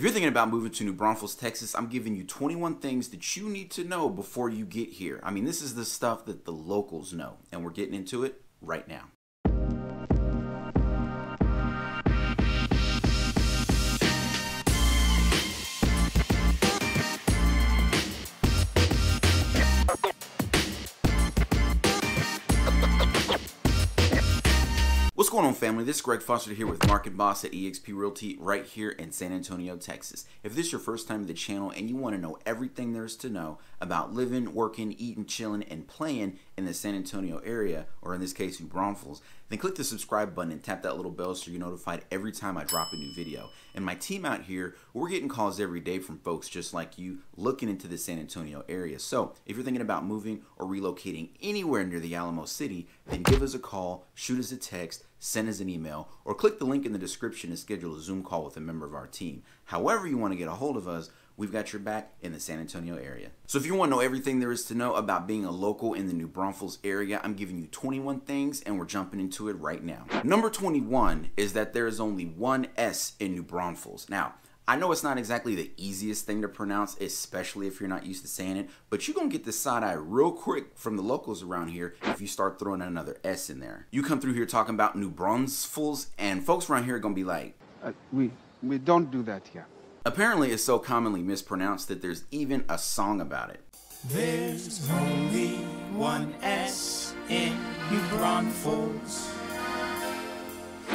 If you're thinking about moving to New Braunfels, Texas, I'm giving you 21 things that you need to know before you get here. I mean, this is the stuff that the locals know, and we're getting into it right now. What's going on, family? This is Greg Foster here with Market Boss at eXp Realty right here in San Antonio, Texas. If this is your first time to the channel and you want to know everything there is to know about living, working, eating, chilling, and playing in the San Antonio area, or in this case, New Braunfels, then click the subscribe button and tap that little bell so you're notified every time I drop a new video. And my team out here, we're getting calls every day from folks just like you looking into the San Antonio area. So if you're thinking about moving or relocating anywhere near the Alamo City, then give us a call, shoot us a text, send us an email, or click the link in the description to schedule a Zoom call with a member of our team. However you want to get a hold of us, we've got your back in the San Antonio area. So if you want to know everything there is to know about being a local in the New Braunfels area, I'm giving you 21 things and we're jumping into it right now. Number 21 is that there is only one S in New Braunfels. Now, I know it's not exactly the easiest thing to pronounce, especially if you're not used to saying it, but you're going to get the side eye real quick from the locals around here if you start throwing another S in there. You come through here talking about New Braunfels, and folks around here are going to be like, we don't do that here. Apparently, it's so commonly mispronounced that there's even a song about it. There's only one S in New Braunfels.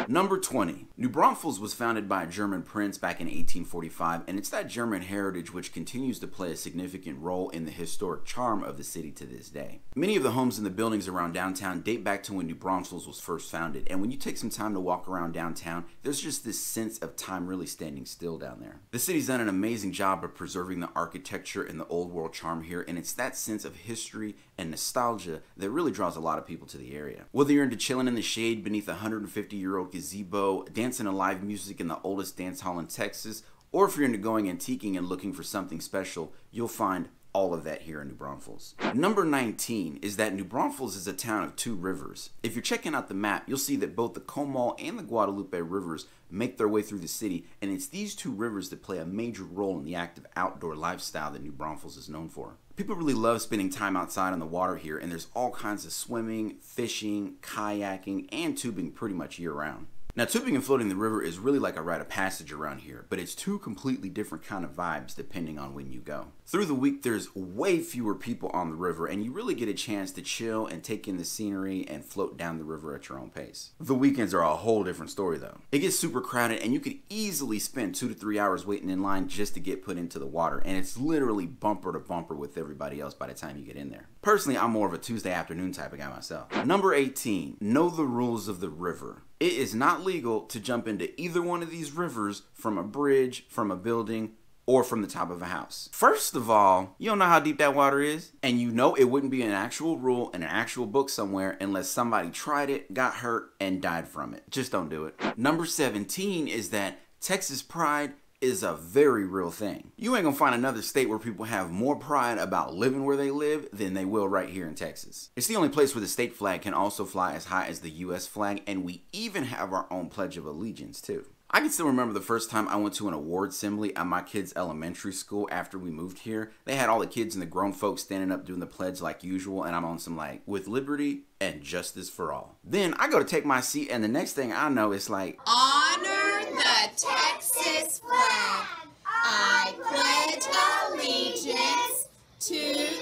Number 20. New Braunfels was founded by a German prince back in 1845, and it's that German heritage which continues to play a significant role in the historic charm of the city to this day. Many of the homes and the buildings around downtown date back to when New Braunfels was first founded, and when you take some time to walk around downtown, there's just this sense of time really standing still down there. The city's done an amazing job of preserving the architecture and the old world charm here, and it's that sense of history and nostalgia that really draws a lot of people to the area. Whether you're into chilling in the shade beneath a 150-year-old gazebo, dancing to live music in the oldest dance hall in Texas, or if you're into going antiquing and looking for something special, you'll find all of that here in New Braunfels. Number 19 is that New Braunfels is a town of two rivers. If you're checking out the map, you'll see that both the Comal and the Guadalupe rivers make their way through the city, and it's these two rivers that play a major role in the active outdoor lifestyle that New Braunfels is known for. People really love spending time outside on the water here, and there's all kinds of swimming, fishing, kayaking, and tubing pretty much year-round. Now, tubing and floating the river is really like a rite of passage around here, but it's two completely different kind of vibes depending on when you go. Through the week, there's way fewer people on the river, and you really get a chance to chill and take in the scenery and float down the river at your own pace. The weekends are a whole different story though. It gets super crowded, and you could easily spend 2 to 3 hours waiting in line just to get put into the water, and it's literally bumper to bumper with everybody else by the time you get in there. Personally, I'm more of a Tuesday afternoon type of guy myself. Number 18, know the rules of the river. It is not legal to jump into either one of these rivers from a bridge, from a building, or from the top of a house. First of all, you don't know how deep that water is, and you know it wouldn't be an actual rule in an actual book somewhere unless somebody tried it, got hurt, and died from it. Just don't do it. Number 17 is that Texas pride is a very real thing. You ain't gonna find another state where people have more pride about living where they live than they will right here in Texas. It's the only place where the state flag can also fly as high as the US flag, and we even have our own Pledge of Allegiance too. I can still remember the first time I went to an award assembly at my kids' elementary school after we moved here. They had all the kids and the grown folks standing up doing the pledge like usual, and I'm on some like, with liberty and justice for all. Then I go to take my seat, and the next thing I know, it's like, honor the Texas flag. I pledge allegiance to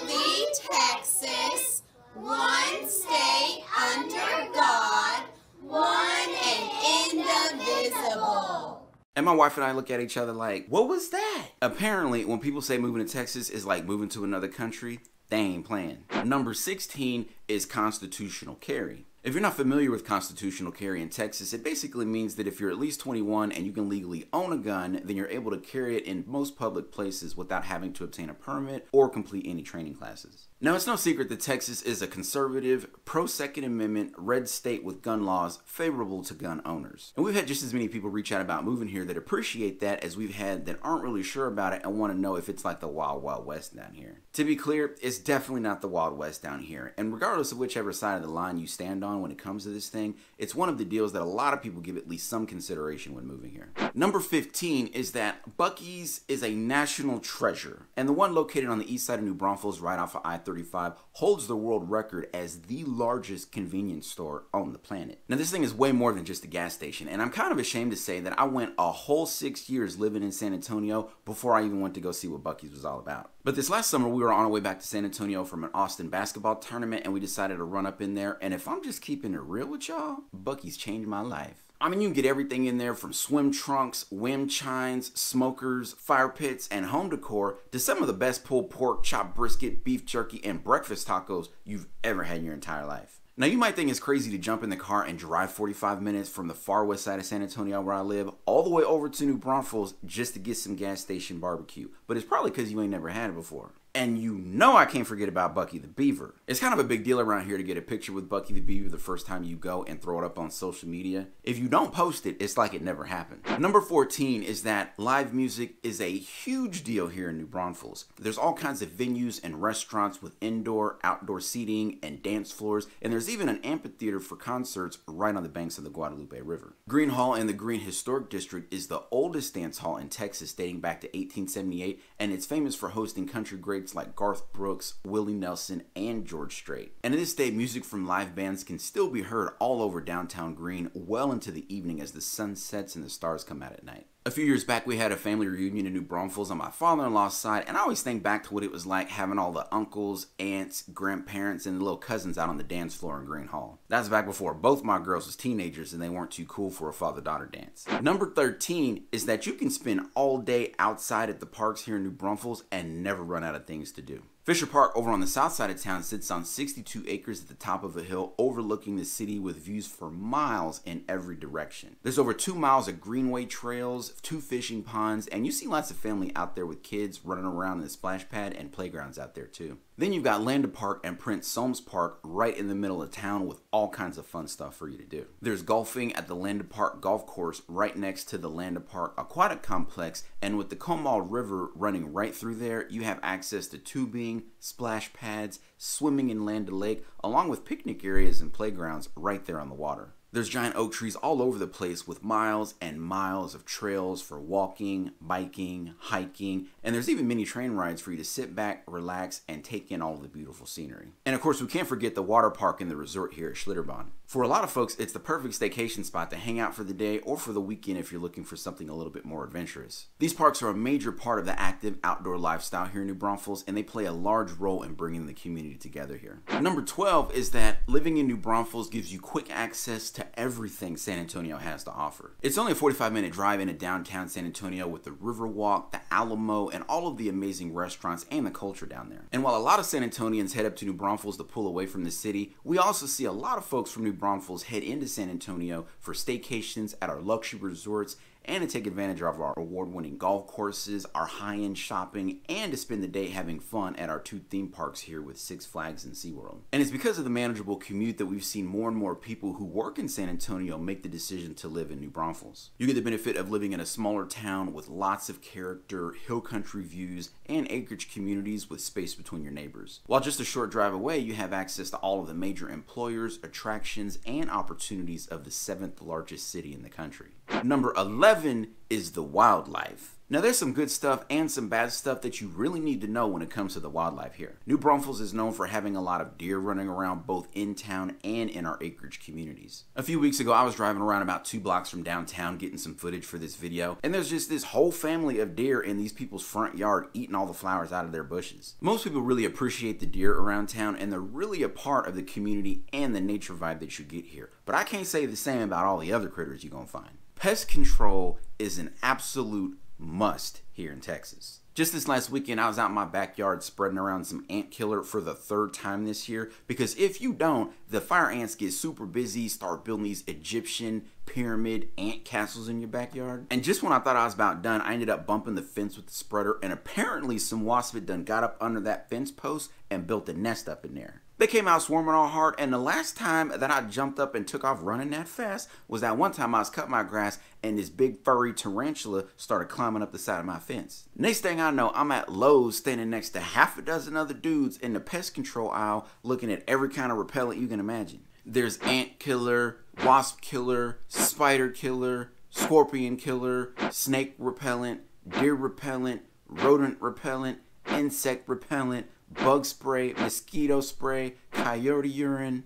the Texas, one state under God, one and indivisible. And my wife and I look at each other like, what was that? Apparently, when people say moving to Texas is like moving to another country, they ain't playing. Number 16 is constitutional carry. If you're not familiar with constitutional carry in Texas, it basically means that if you're at least 21 and you can legally own a gun, then you're able to carry it in most public places without having to obtain a permit or complete any training classes. Now, it's no secret that Texas is a conservative, pro-Second Amendment, red state with gun laws favorable to gun owners. And we've had just as many people reach out about moving here that appreciate that as we've had that aren't really sure about it and want to know if it's like the Wild Wild West down here. To be clear, it's definitely not the Wild West down here. And regardless of whichever side of the line you stand on, fun when it comes to this thing, it's one of the deals that a lot of people give at least some consideration when moving here. Number 15 is that Buc-ee's is a national treasure, and the one located on the east side of New Braunfels right off of I-35 holds the world record as the largest convenience store on the planet. Now this thing is way more than just a gas station, and I'm kind of ashamed to say that I went a whole 6 years living in San Antonio before I even went to go see what Buc-ee's was all about. But this last summer we were on our way back to San Antonio from an Austin basketball tournament, and we decided to run up in there, and if I'm just keeping it real with y'all, Buc-ee's changed my life. I mean, you can get everything in there from swim trunks, wind chines, smokers, fire pits, and home decor to some of the best pulled pork, chopped brisket, beef jerky, and breakfast tacos you've ever had in your entire life. Now you might think it's crazy to jump in the car and drive 45 minutes from the far west side of San Antonio where I live all the way over to New Braunfels just to get some gas station barbecue, but it's probably because you ain't never had it before. And you know I can't forget about Buc-ee the Beaver. It's kind of a big deal around here to get a picture with Buc-ee the Beaver the first time you go and throw it up on social media. If you don't post it, it's like it never happened. Number 14 is that live music is a huge deal here in New Braunfels. There's all kinds of venues and restaurants with indoor, outdoor seating and dance floors, and there's even an amphitheater for concerts right on the banks of the Guadalupe River. Green Hall in the Green Historic District is the oldest dance hall in Texas dating back to 1878, and it's famous for hosting country greats like Garth Brooks, Willie Nelson, and George Strait. And to this day, music from live bands can still be heard all over downtown Green well into the evening as the sun sets and the stars come out at night. A few years back, we had a family reunion in New Braunfels on my father-in-law's side, and I always think back to what it was like having all the uncles, aunts, grandparents, and the little cousins out on the dance floor in Green Hall. That's back before both my girls was teenagers and they weren't too cool for a father-daughter dance. Number 13 is that you can spend all day outside at the parks here in New Braunfels and never run out of things to do. Fisher Park over on the south side of town sits on 62 acres at the top of a hill overlooking the city with views for miles in every direction. There's over 2 miles of greenway trails, 2 fishing ponds, and you see lots of family out there with kids running around in the splash pad and playgrounds out there too. Then you've got Landa Park and Prince Soames Park right in the middle of town with all kinds of fun stuff for you to do. There's golfing at the Landa Park Golf Course right next to the Landa Park Aquatic Complex, and with the Comal River running right through there, you have access to tubing, splash pads, swimming in Landa Lake, along with picnic areas and playgrounds right there on the water. There's giant oak trees all over the place with miles and miles of trails for walking, biking, hiking, and there's even mini train rides for you to sit back, relax, and take in all of the beautiful scenery. And of course, we can't forget the water park and the resort here at Schlitterbahn. For a lot of folks, it's the perfect staycation spot to hang out for the day or for the weekend if you're looking for something a little bit more adventurous. These parks are a major part of the active outdoor lifestyle here in New Braunfels, and they play a large role in bringing the community together here. Number 12 is that living in New Braunfels gives you quick access to everything San Antonio has to offer. It's only a 45-minute drive into downtown San Antonio with the Riverwalk, the Alamo, and all of the amazing restaurants and the culture down there. And while a lot of San Antonians head up to New Braunfels to pull away from the city, we also see a lot of folks from New Braunfels head into San Antonio for staycations at our luxury resorts and to take advantage of our award-winning golf courses, our high-end shopping, and to spend the day having fun at our 2 theme parks here with Six Flags and SeaWorld. And it's because of the manageable commute that we've seen more and more people who work in San Antonio make the decision to live in New Braunfels. You get the benefit of living in a smaller town with lots of character, hill country views, and acreage communities with space between your neighbors. While just a short drive away, you have access to all of the major employers, attractions, and opportunities of the 7th largest city in the country. Number 11 is the wildlife. Now there's some good stuff and some bad stuff that you really need to know when it comes to the wildlife here. New Braunfels is known for having a lot of deer running around both in town and in our acreage communities. A few weeks ago I was driving around about 2 blocks from downtown getting some footage for this video, and there's just this whole family of deer in these people's front yard eating all the flowers out of their bushes. Most people really appreciate the deer around town, and they're really a part of the community and the nature vibe that you get here. But I can't say the same about all the other critters you're gonna find. Pest control is an absolute must here in Texas. Just this last weekend, I was out in my backyard spreading around some ant killer for the 3rd time this year, because if you don't, the fire ants get super busy, start building these Egyptian pyramid ant castles in your backyard. And just when I thought I was about done, I ended up bumping the fence with the spreader, and apparently some wasps had done got up under that fence post and built a nest up in there. They came out swarming all hard, and the last time that I jumped up and took off running that fast was that one time I was cutting my grass and this big furry tarantula started climbing up the side of my fence. Next thing I know, I'm at Lowe's standing next to half a dozen other dudes in the pest control aisle looking at every kind of repellent you can imagine. There's ant killer, wasp killer, spider killer, scorpion killer, snake repellent, deer repellent, rodent repellent, insect repellent, bug spray, mosquito spray, coyote urine.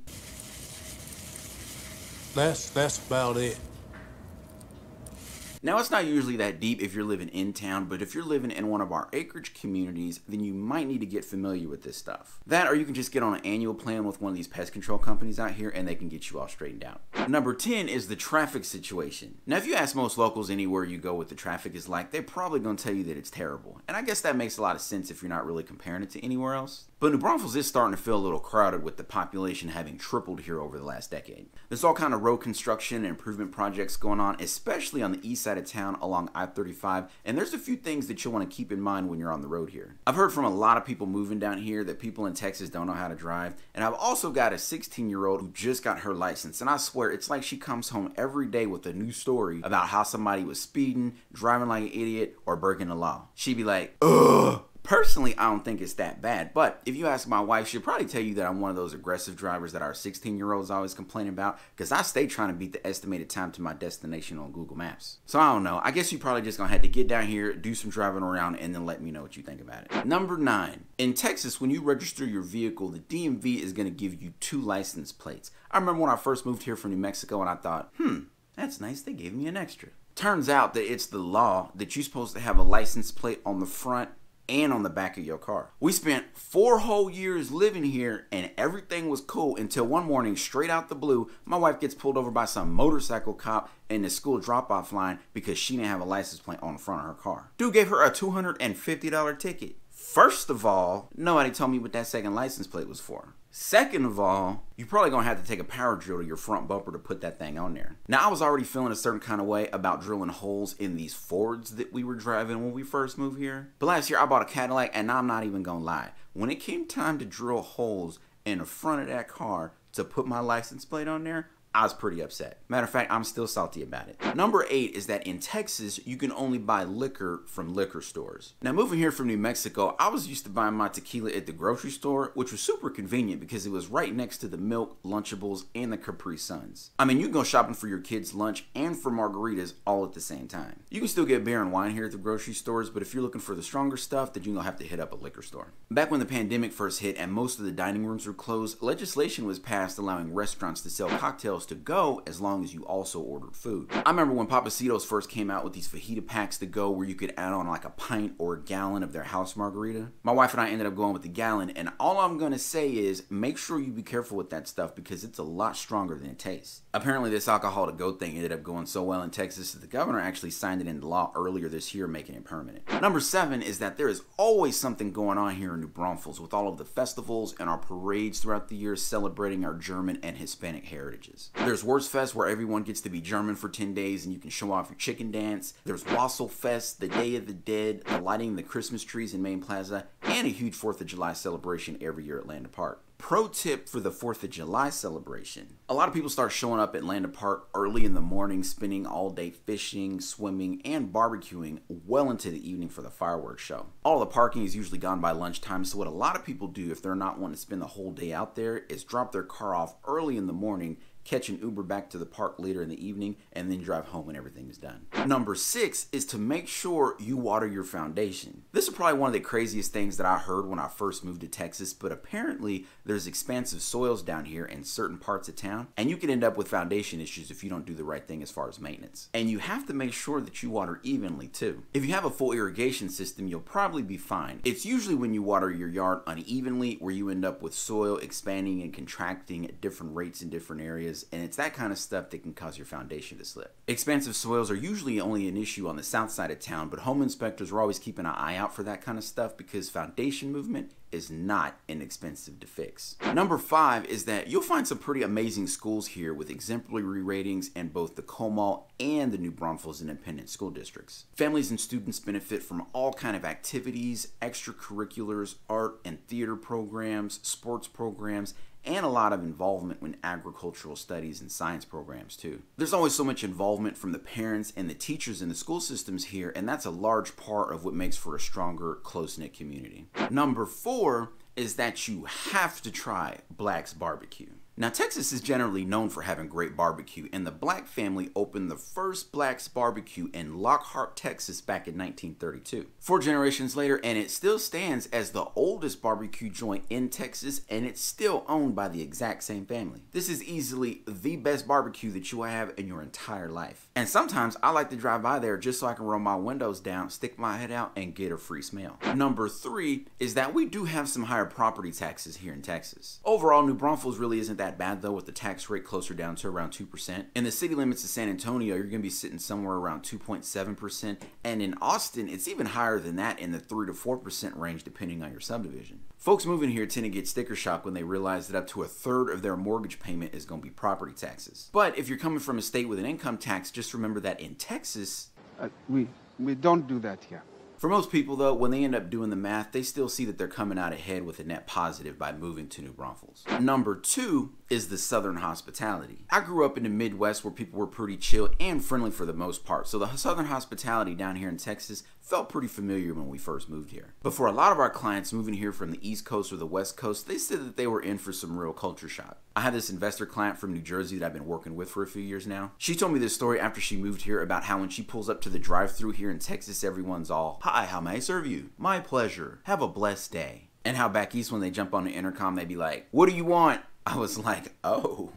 That's about it. Now, it's not usually that deep if you're living in town, but if you're living in one of our acreage communities, then you might need to get familiar with this stuff. That, or you can just get on an annual plan with one of these pest control companies out here and they can get you all straightened out. Number 10 is the traffic situation. Now, if you ask most locals anywhere you go what the traffic is like, they're probably going to tell you that it's terrible. And I guess that makes a lot of sense if you're not really comparing it to anywhere else. But New Braunfels is starting to feel a little crowded with the population having tripled here over the last decade. There's all kind of road construction and improvement projects going on, especially on the east side of town along I-35, and there's a few things that you'll want to keep in mind when you're on the road here. I've heard from a lot of people moving down here that people in Texas don't know how to drive, and I've also got a 16-year-old who just got her license, and I swear it's like she comes home every day with a new story about how somebody was speeding, driving like an idiot, or breaking the law. She'd be like, ugh. Personally, I don't think it's that bad, but if you ask my wife, she'll probably tell you that I'm one of those aggressive drivers that our 16-year-olds always complain about, because I stay trying to beat the estimated time to my destination on Google Maps. So I don't know, I guess you probably just gonna have to get down here, do some driving around, and then let me know what you think about it. Number 9, in Texas, when you register your vehicle, the DMV is gonna give you 2 license plates. I remember when I first moved here from New Mexico and I thought, that's nice, they gave me an extra. Turns out that it's the law that you're supposed to have a license plate on the front and on the back of your car. We spent 4 whole years living here and everything was cool until one morning, straight out the blue, my wife gets pulled over by some motorcycle cop in the school drop-off line because she didn't have a license plate on the front of her car. Dude gave her a $250 ticket. First of all, nobody told me what that second license plate was for. Second of all, you're probably gonna have to take a power drill to your front bumper to put that thing on there. Now, I was already feeling a certain kind of way about drilling holes in these Fords that we were driving when we first moved here. But last year I bought a Cadillac, and I'm not even gonna lie. When it came time to drill holes in the front of that car to put my license plate on there, I was pretty upset. Matter of fact, I'm still salty about it. Number 8 is that in Texas, you can only buy liquor from liquor stores. Now, moving here from New Mexico, I was used to buying my tequila at the grocery store, which was super convenient because it was right next to the Milk, Lunchables, and the Capri Suns. I mean, you can go shopping for your kids' lunch and for margaritas all at the same time. You can still get beer and wine here at the grocery stores, but if you're looking for the stronger stuff, then you're gonna have to hit up a liquor store. Back when the pandemic first hit and most of the dining rooms were closed, legislation was passed allowing restaurants to sell cocktails to go as long as you also ordered food. I remember when Papacitos first came out with these fajita packs to go where you could add on like a pint or a gallon of their house margarita. My wife and I ended up going with the gallon, and all I'm gonna say is make sure you be careful with that stuff because it's a lot stronger than it tastes. Apparently this alcohol to go thing ended up going so well in Texas that the governor actually signed it into law earlier this year, making it permanent. Number 7 is that there is always something going on here in New Braunfels with all of the festivals and our parades throughout the year celebrating our German and Hispanic heritages. There's Wurstfest, where everyone gets to be German for 10 days and you can show off your chicken dance. There's Wasselfest, the Day of the Dead, the lighting of the Christmas trees in Main Plaza, and a huge 4th of July celebration every year at Landa Park. Pro tip for the 4th of July celebration. A lot of people start showing up at Landa Park early in the morning, spending all day fishing, swimming, and barbecuing well into the evening for the fireworks show. All the parking is usually gone by lunchtime, so what a lot of people do if they're not wanting to spend the whole day out there is drop their car off early in the morning, catch an Uber back to the park later in the evening, and then drive home when everything is done. Number 6 is to make sure you water your foundation. This is probably one of the craziest things that I heard when I first moved to Texas, but apparently there's expansive soils down here in certain parts of town, and you can end up with foundation issues if you don't do the right thing as far as maintenance. And you have to make sure that you water evenly too. If you have a full irrigation system, you'll probably be fine. It's usually when you water your yard unevenly where you end up with soil expanding and contracting at different rates in different areas, and it's that kind of stuff that can cause your foundation to slip. Expansive soils are usually only an issue on the south side of town, but home inspectors are always keeping an eye out for that kind of stuff because foundation movement is not inexpensive to fix. Number 5 is that you'll find some pretty amazing schools here with exemplary ratings in both the Comal and the New Braunfels Independent School Districts. Families and students benefit from all kind of activities, extracurriculars, art and theater programs, sports programs, and a lot of involvement in agricultural studies and science programs too. There's always so much involvement from the parents and the teachers in the school systems here, and that's a large part of what makes for a stronger, close-knit community. Number 4 is that you have to try Black's Barbecue. Now, Texas is generally known for having great barbecue, and the Black family opened the first Black's barbecue in Lockhart, Texas back in 1932. 4 generations later, and it still stands as the oldest barbecue joint in Texas, and it's still owned by the exact same family. This is easily the best barbecue that you will have in your entire life. And sometimes I like to drive by there just so I can roll my windows down, stick my head out, and get a free smell. Number 3 is that we do have some higher property taxes here in Texas. Overall, New Braunfels really isn't that bad though, with the tax rate closer down to around 2%. In the city limits of San Antonio, you're going to be sitting somewhere around 2.7%, and in Austin, it's even higher than that, in the 3 to 4% range depending on your subdivision. Folks moving here tend to get sticker shock when they realize that up to 1/3 of their mortgage payment is going to be property taxes. But if you're coming from a state with an income tax, just remember that in Texas, We don't do that here. for most people though, when they end up doing the math, they still see that they're coming out ahead with a net positive by moving to New Braunfels. Number 2 is the Southern hospitality. I grew up in the Midwest where people were pretty chill and friendly for the most part, so the Southern hospitality down here in Texas felt pretty familiar when we first moved here. But for a lot of our clients moving here from the East Coast or the West Coast, they said that they were in for some real culture shock. I had this investor client from New Jersey that I've been working with for a few years now. She told me this story after she moved here about how when she pulls up to the drive-thru here in Texas, everyone's all, "Hi, how may I serve you?" "My pleasure. Have a blessed day." And how back east when they jump on the intercom, they'd be like, "What do you want?" I was like, oh.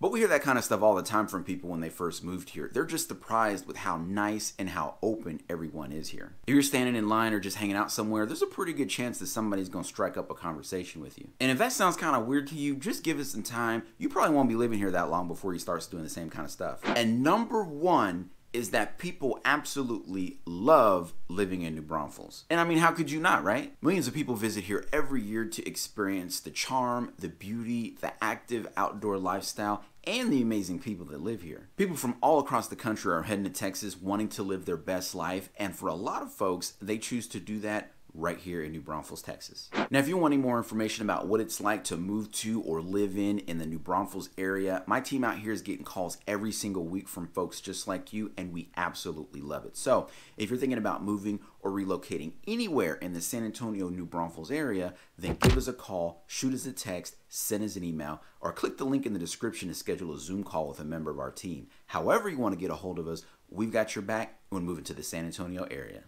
But we hear that kind of stuff all the time from people when they first moved here. They're just surprised with how nice and how open everyone is here. If you're standing in line or just hanging out somewhere, there's a pretty good chance that somebody's going to strike up a conversation with you. And if that sounds kind of weird to you, just give it some time. You probably won't be living here that long before you start doing the same kind of stuff. And number 1 is that people absolutely love living in New Braunfels. And I mean, how could you not, right? Millions of people visit here every year to experience the charm, the beauty, the active outdoor lifestyle, and the amazing people that live here. People from all across the country are heading to Texas wanting to live their best life, and for a lot of folks, they choose to do that right here in New Braunfels, Texas. Now, if you want any more information about what it's like to move to or live in the New Braunfels area, my team out here is getting calls every single week from folks just like you, and we absolutely love it. So if you're thinking about moving or relocating anywhere in the San Antonio, New Braunfels area, then give us a call, shoot us a text, send us an email, or click the link in the description to schedule a Zoom call with a member of our team. However you want to get a hold of us, we've got your back when moving to the San Antonio area.